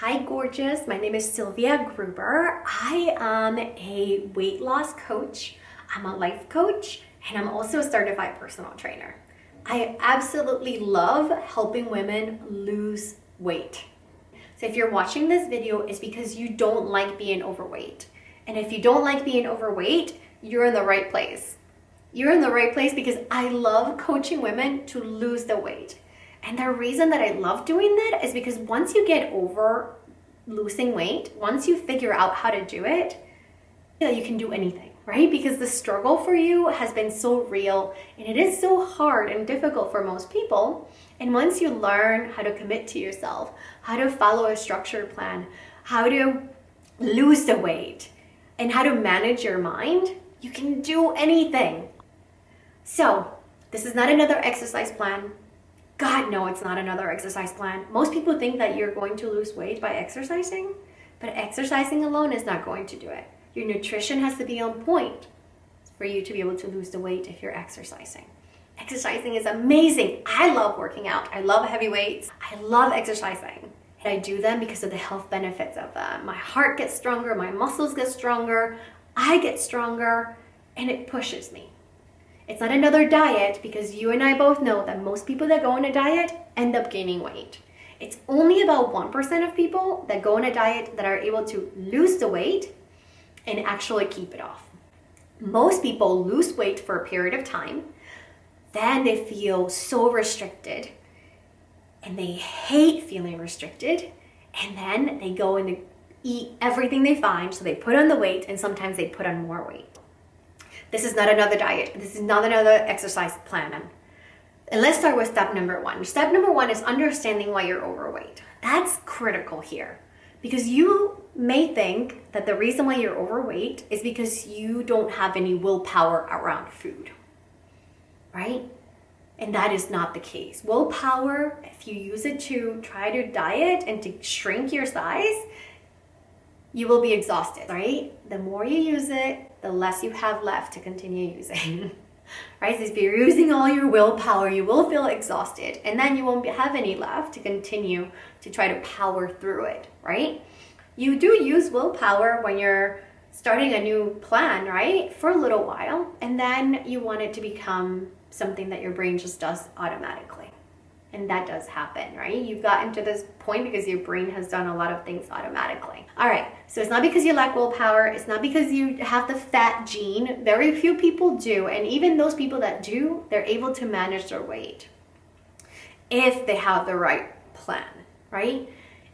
Hi, gorgeous. My name is Sylvia Gruber. I am a weight loss coach, I'm a life coach, and I'm also a certified personal trainer. I absolutely love helping women lose weight. So if you're watching this video, it's because you don't like being overweight. And if you don't like being overweight, you're in the right place. You're in the right place because I love coaching women to lose the weight. And the reason that I love doing that is because once you get over losing weight, once you figure out how to do it, you can do anything, right? Because the struggle for you has been so real and it is so hard and difficult for most people. And once you learn how to commit to yourself, how to follow a structured plan, how to lose the weight, and how to manage your mind, you can do anything. So, this is not another exercise plan. God, no, it's not another exercise plan. Most people think that you're going to lose weight by exercising, but exercising alone is not going to do it. Your nutrition has to be on point for you to be able to lose the weight if you're exercising. Exercising is amazing. I love working out. I love heavy weights. I love exercising. And I do them because of the health benefits of them. My heart gets stronger, my muscles get stronger, I get stronger, and it pushes me. It's not another diet because you and I both know that most people that go on a diet end up gaining weight. It's only about 1% of people that go on a diet that are able to lose the weight and actually keep it off. Most people lose weight for a period of time, then they feel so restricted and they hate feeling restricted, and then they go and they eat everything they find, so they put on the weight and sometimes they put on more weight. This is not another diet. This is not another exercise plan. And let's start with step number one. Step number one is understanding why you're overweight. That's critical here because you may think that the reason why you're overweight is because you don't have any willpower around food, right? And that is not the case. Willpower, if you use it to try to diet and to shrink your size, you will be exhausted, right? The more you use it, the less you have left to continue using, right? So if you're using all your willpower, you will feel exhausted and then you won't have any left to continue to try to power through it, right? You do use willpower when you're starting a new plan, right? For a little while, and then you want it to become something that your brain just does automatically. And that does happen, right? You've gotten to this point because your brain has done a lot of things automatically. All right, so it's not because you lack willpower. It's not because you have the fat gene. Very few people do. And even those people that do, they're able to manage their weight if they have the right plan, right?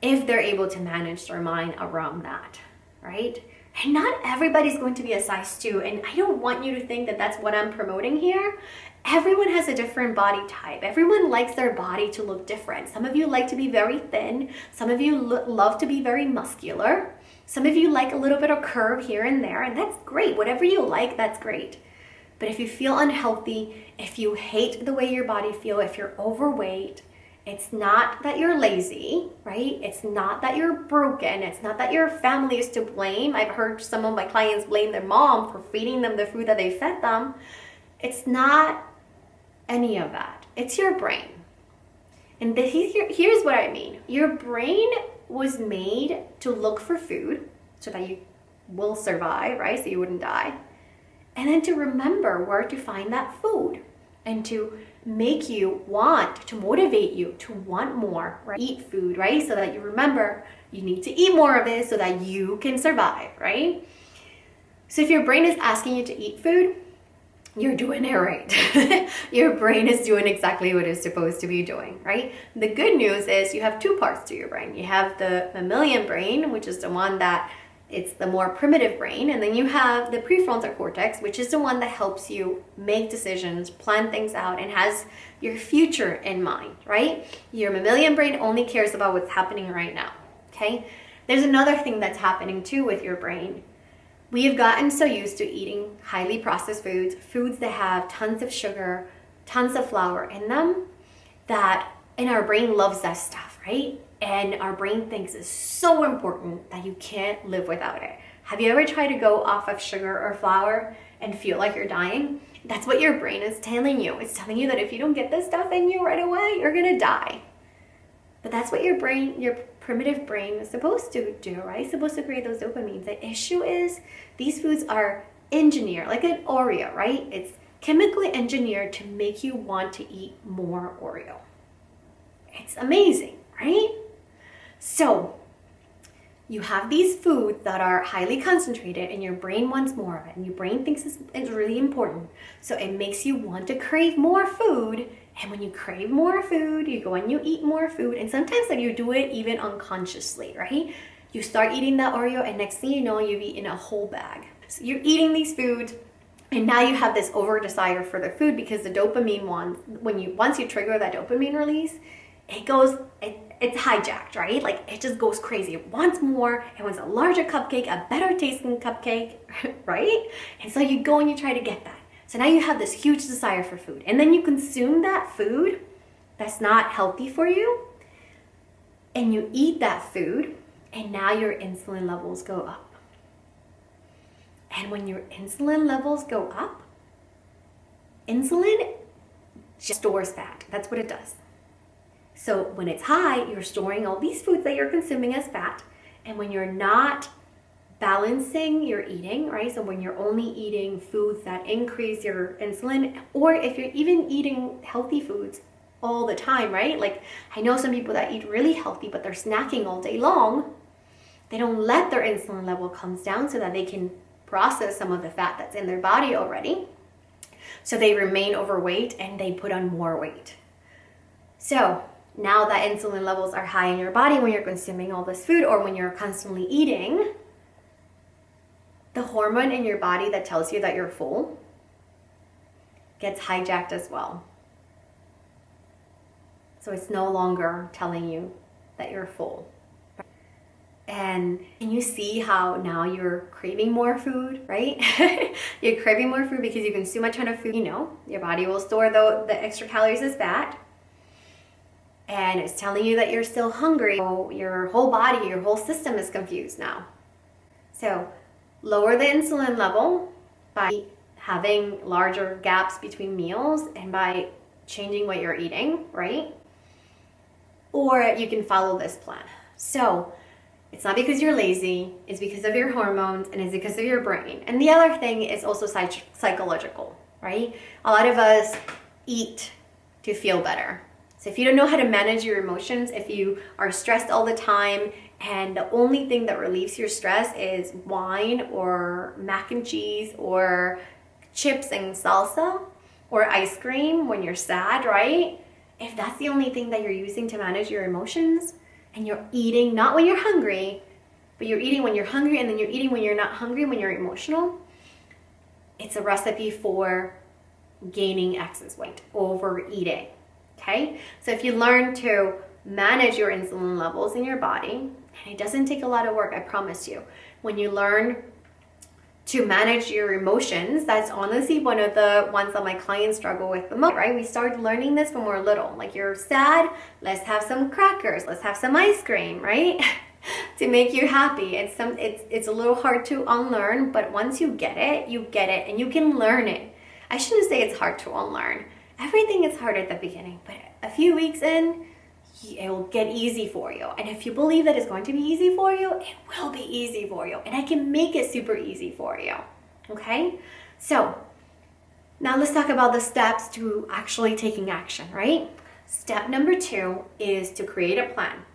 If they're able to manage their mind around that, right? And not everybody's going to be a size 2. And I don't want you to think that that's what I'm promoting here. Everyone has a different body type. Everyone likes their body to look different. Some of you like to be very thin. Some of you love to be very muscular. Some of you like a little bit of curve here and there, and that's great. Whatever you like, that's great. But if you feel unhealthy, if you hate the way your body feels, if you're overweight, it's not that you're lazy, right? It's not that you're broken. It's not that your family is to blame. I've heard some of my clients blame their mom for feeding them the food that they fed them. It's not any of that. It's your brain. And here's what I mean. Your brain was made to look for food so that you will survive, right? So you wouldn't die. And then to remember where to find that food and to make you want, to motivate you to want more, right? Eat food, right? So that you remember you need to eat more of it so that you can survive, right? So if your brain is asking you to eat food, you're doing it right. Your brain is doing exactly what it's supposed to be doing, right? The good news is you have two parts to your brain. You have the mammalian brain, which is the one that it's the more primitive brain, and then you have the prefrontal cortex, which is the one that helps you make decisions, plan things out, and has your future in mind, right? Your mammalian brain only cares about what's happening right now, okay? There's another thing that's happening too with your brain. We have gotten so used to eating highly processed foods, foods that have tons of sugar, tons of flour in them, and our brain loves that stuff, right? And our brain thinks it's so important that you can't live without it. Have you ever tried to go off of sugar or flour and feel like you're dying? That's what your brain is telling you. It's telling you that if you don't get this stuff in you right away, you're gonna die. But that's what your primitive brain is supposed to do, right? It's supposed to create those dopamines. The issue is these foods are engineered, like an Oreo, right? It's chemically engineered to make you want to eat more Oreo. It's amazing, right? So you have these foods that are highly concentrated and your brain wants more of it, and your brain thinks it's really important. So it makes you want to crave more food. And when you crave more food, you go and you eat more food. And sometimes like you do it even unconsciously, right? You start eating that Oreo and next thing you know, you've eaten a whole bag. So you're eating these foods and now you have this over desire for the food because the dopamine once you trigger that dopamine release, it's hijacked, right? Like it just goes crazy. It wants more. It wants a larger cupcake, a better tasting cupcake, right? And so you go and you try to get that. So now you have this huge desire for food. And then you consume that food that's not healthy for you. And you eat that food. And now your insulin levels go up. And when your insulin levels go up, insulin just stores fat. That's what it does. So when it's high, you're storing all these foods that you're consuming as fat. And when you're not balancing your eating, right? So when you're only eating foods that increase your insulin, or if you're even eating healthy foods all the time, right? Like I know some people that eat really healthy, but they're snacking all day long. They don't let their insulin level comes down so that they can process some of the fat that's in their body already. So they remain overweight and they put on more weight. So now that insulin levels are high in your body when you're consuming all this food or when you're constantly eating, the hormone in your body that tells you that you're full gets hijacked as well. So it's no longer telling you that you're full. And can you see how now you're craving more food, right? You're craving more food because you consume a ton of food. You know, your body will store the extra calories as fat. And it's telling you that you're still hungry. So your whole body, your whole system is confused now. So lower the insulin level by having larger gaps between meals and by changing what you're eating, right? Or you can follow this plan. So it's not because you're lazy, it's because of your hormones and it's because of your brain. And the other thing is also psychological, right? A lot of us eat to feel better. So if you don't know how to manage your emotions, if you are stressed all the time and the only thing that relieves your stress is wine or mac and cheese or chips and salsa or ice cream when you're sad, right? If that's the only thing that you're using to manage your emotions and you're eating not when you're hungry, but you're eating when you're hungry and then you're eating when you're not hungry, when you're emotional, it's a recipe for gaining excess weight, overeating. Okay, so if you learn to manage your insulin levels in your body, and it doesn't take a lot of work, I promise you. When you learn to manage your emotions, that's honestly one of the ones that my clients struggle with the most, right? We start learning this when we're little. Like you're sad, let's have some crackers, let's have some ice cream, right? To make you happy. It's a little hard to unlearn, but once you get it, and you can learn it. I shouldn't say it's hard to unlearn. Everything is hard at the beginning, but a few weeks in, it will get easy for you. And if you believe that it's going to be easy for you, it will be easy for you. And I can make it super easy for you. Okay? So now let's talk about the steps to actually taking action, right? Step number 2 is to create a plan.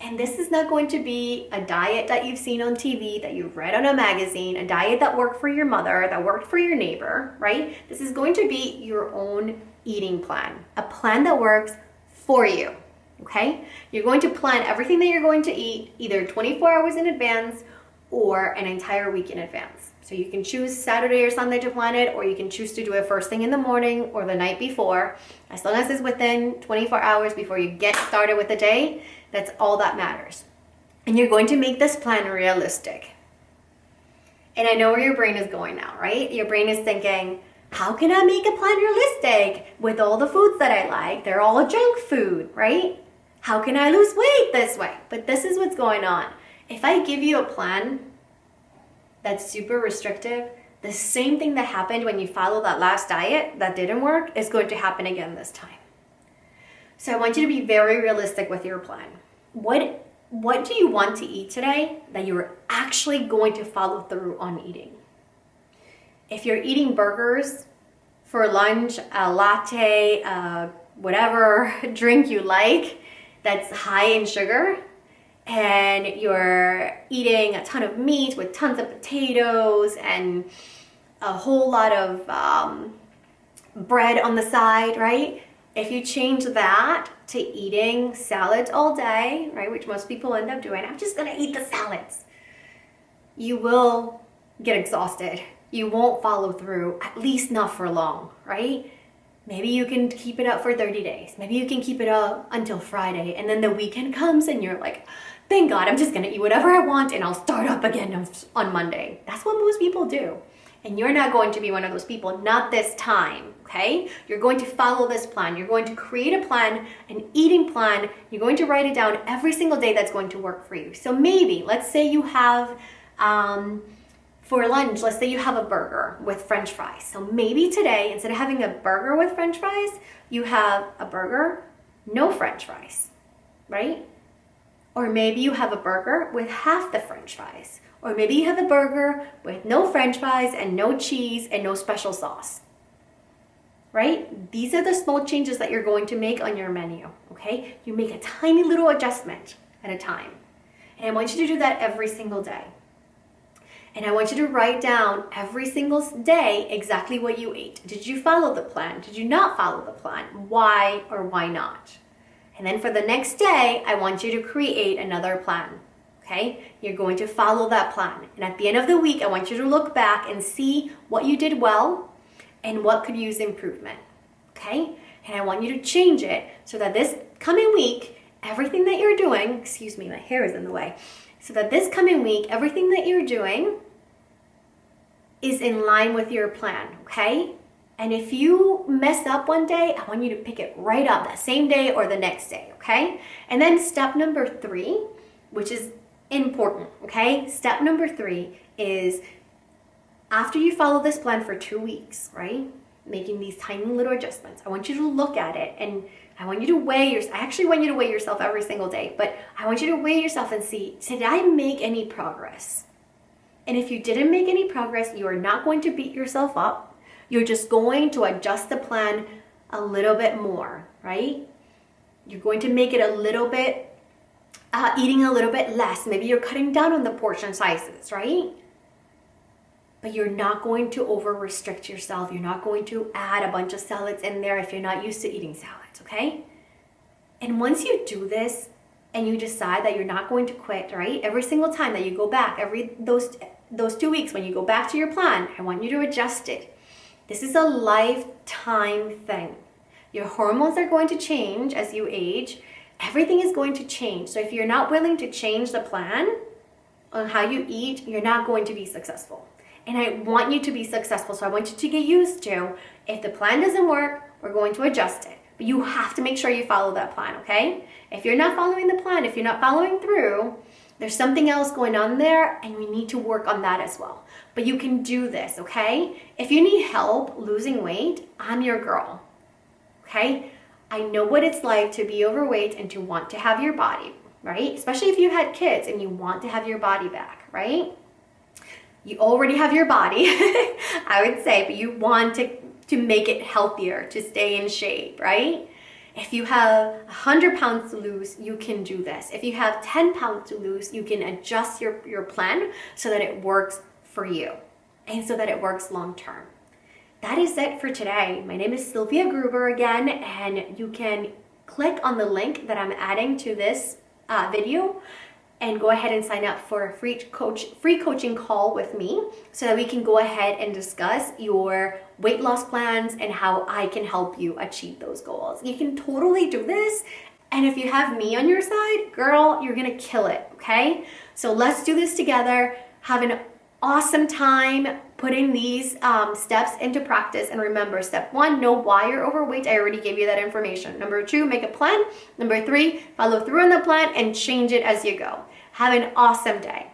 And this is not going to be a diet that you've seen on TV, that you've read on a magazine, a diet that worked for your mother, that worked for your neighbor, right? This is going to be your own eating plan, a plan that works for you, okay? You're going to plan everything that you're going to eat either 24 hours in advance or an entire week in advance. So you can choose Saturday or Sunday to plan it, or you can choose to do it first thing in the morning or the night before. As long as it's within 24 hours before you get started with the day, that's all that matters. And you're going to make this plan realistic. And I know where your brain is going now, right? Your brain is thinking, how can I make a plan realistic with all the foods that I like? They're all junk food, right? How can I lose weight this way? But this is what's going on. If I give you a plan that's super restrictive, the same thing that happened when you follow that last diet that didn't work is going to happen again this time. So I want you to be very realistic with your plan. what do you want to eat today that you're actually going to follow through on eating? If you're eating burgers for lunch, a latte, whatever drink you like that's high in sugar, and you're eating a ton of meat with tons of potatoes and a whole lot of bread on the side, right? If you change that to eating salads all day, right, which most people end up doing, I'm just gonna eat the salads, you will get exhausted. You won't follow through, at least not for long, right? Maybe you can keep it up for 30 days. Maybe you can keep it up until Friday, and then the weekend comes and you're like, thank God, I'm just gonna eat whatever I want and I'll start up again on Monday. That's what most people do. And you're not going to be one of those people, not this time, okay? You're going to follow this plan. You're going to create a plan, an eating plan. You're going to write it down every single day that's going to work for you. So maybe, let's say you have, for lunch, let's say you have a burger with French fries. So maybe today, instead of having a burger with French fries, you have a burger, no French fries, right? Or maybe you have a burger with half the French fries. Or maybe you have a burger with no French fries and no cheese and no special sauce, right? These are the small changes that you're going to make on your menu, okay? You make a tiny little adjustment at a time. And I want you to do that every single day. And I want you to write down every single day exactly what you ate. Did you follow the plan? Did you not follow the plan? Why or why not? And then for the next day, I want you to create another plan. Okay, you're going to follow that plan. And at the end of the week, I want you to look back and see what you did well and what could use improvement. Okay, and I want you to change it so that this coming week, everything that you're doing, excuse me, my hair is in the way, so that this coming week, everything that you're doing is in line with your plan, okay? And if you mess up one day, I want you to pick it right up that same day or the next day, okay? And then step number 3, which is important, okay? Step number 3 is after you follow this plan for 2 weeks, right? Making these tiny little adjustments. I want you to look at it and I want you to weigh yourself. I actually want you to weigh yourself every single day, but I want you to weigh yourself and see, did I make any progress? And if you didn't make any progress, you are not going to beat yourself up. You're just going to adjust the plan a little bit more, right? You're going to make it a little bit eating a little bit less. Maybe you're cutting down on the portion sizes, right? But you're not going to over restrict yourself. You're not going to add a bunch of salads in there if you're not used to eating salads, okay? And once you do this and you decide that you're not going to quit, right? Every single time that you go back, those 2 weeks when you go back to your plan, I want you to adjust it. This is a lifetime thing. Your hormones are going to change as you age. Everything is going to change. So if you're not willing to change the plan on how you eat, you're not going to be successful. And I want you to be successful. So I want you to get used to, if the plan doesn't work, we're going to adjust it. But you have to make sure you follow that plan, okay? If you're not following the plan, if you're not following through, there's something else going on there and we need to work on that as well. But you can do this, okay? If you need help losing weight, I'm your girl, okay? I know what it's like to be overweight and to want to have your body, right? Especially if you had kids and you want to have your body back, right? You already have your body, I would say, but you want to make it healthier, to stay in shape, right? If you have 100 pounds to lose, you can do this. If you have 10 pounds to lose, you can adjust your plan so that it works for you and so that it works long term. That is it for today. My name is Sylvia Gruber again, and you can click on the link that I'm adding to this video and go ahead and sign up for a free coaching call with me so that we can go ahead and discuss your weight loss plans and how I can help you achieve those goals. You can totally do this. And if you have me on your side, girl, you're gonna kill it, okay? So let's do this together. Have an awesome time putting these steps into practice. And remember, step 1, know why you're overweight. I already gave you that information. Number 2, make a plan. Number 3, follow through on the plan and change it as you go. Have an awesome day.